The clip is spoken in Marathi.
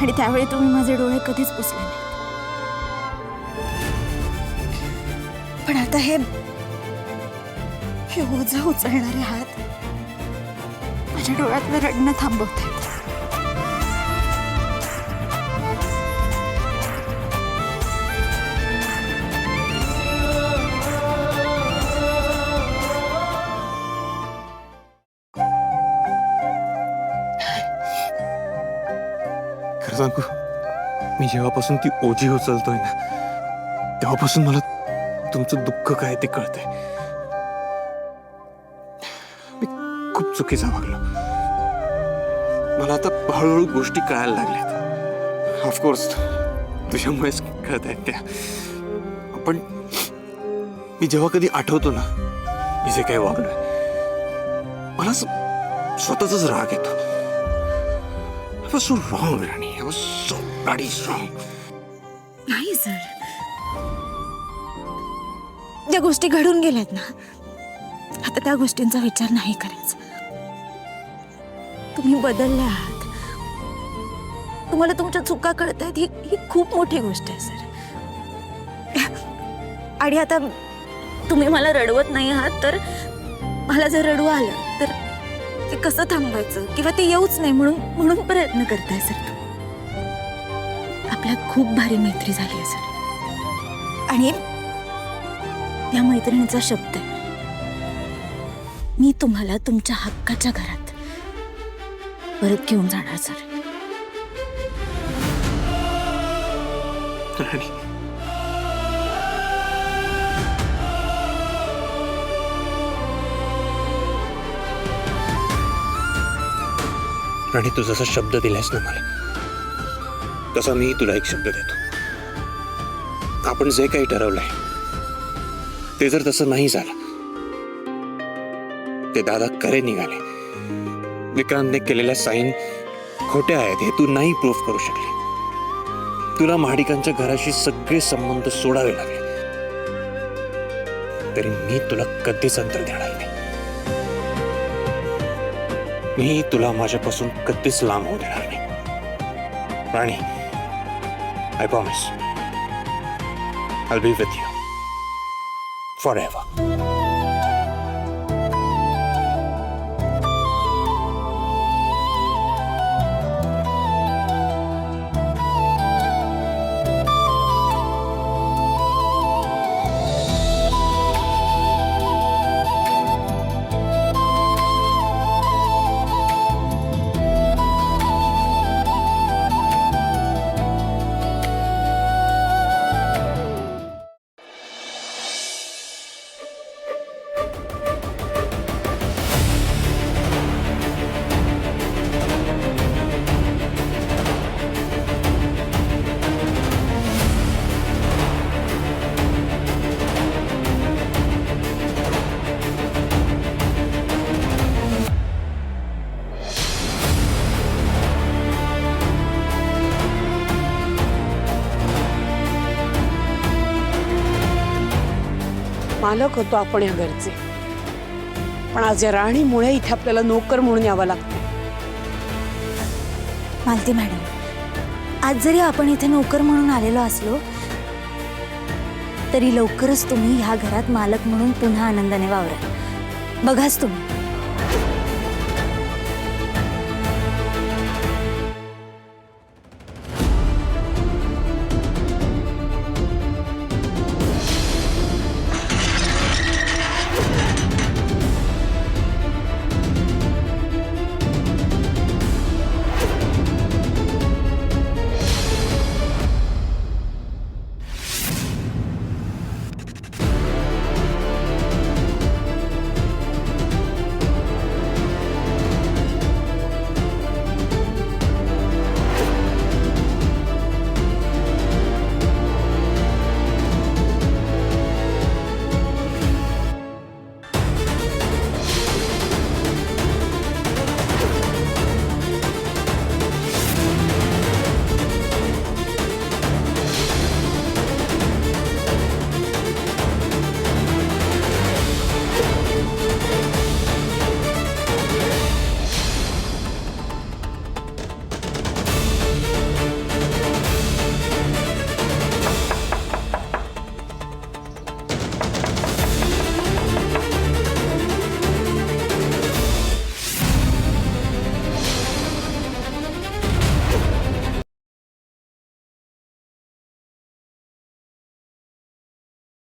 आणि त्यावेळी तुम्ही माझे डोळे कधीच पुसले नाहीत. पण आता हे ओझं उचलणारे हात माझ्या डोळ्यातलं रडणं थांबवत आहेत. खरं सांगू, मी जेव्हापासून ती ओझी उचलतोय ना, तेव्हापासून मला तुमचं दुःख काय ते कळतंय. मी खूप चुकीचा वागलो. मला आता हळूहळू गोष्टी कळायला लागल्यात. ऑफकोर्स तुझ्यामुळेच कळत आहेत त्या. पण मी जेव्हा कधी आठवतो ना मी जे काही वागलोय, मला स्वतःचाच राग येतो. I was so wrong, Rani. I was so bloody wrong. नाही सर, ज्या गोष्टी घडून गेल्यात ना, आता त्या गोष्टींचा विचार नाही करायचा. तुम्ही बदलले आहात, तुम्हाला तुमच्या चुका कळतायत, ही खूप मोठी गोष्ट आहे सर. आणि आता तुम्ही मला रडवत नाही आहात, तर मला जर रडू आलं तर ते कसं थांबवायचं किंवा ते येऊच नाही म्हणून प्रयत्न करताय सर. आपल्यात खूप भारी मैत्री झाली आहे सर, आणि त्या मैत्रिणीचा शब्द आहे, मी तुम्हाला तुमच्या हक्काच्या घरात परत घेऊन जाणार सर. राणी, तू जसा शब्द दिलास ना मला, तसा मी तुला एक शब्द देतो. आपण जे काही ठरवलंय ते जर तसं नाही झालं, ते दादा खरे निघाले, विक्रांतने केलेल्या साईन खोट्या आहेत हे तू नाही प्रूफ करू शकली, तुला महाडिकांच्या घराशी सगळे संबंध सोडावे लागले, तरी मी तुला कधीच अंतर देणार नाही. मी तुला माझ्यापासून कधीच लांब होऊ देणार नाही. Rani, I promise I'll be with you forever. मालक होतो आपण या घरचे, पण आज या राणीमुळे इथे आपल्याला नोकर म्हणून यावं लागतं. मालती मॅडम, आज जरी आपण इथे नोकर म्हणून आलेलो असलो तरी लवकरच तुम्ही ह्या घरात मालक म्हणून पुन्हा आनंदाने वावराल. बघाच तुम्ही.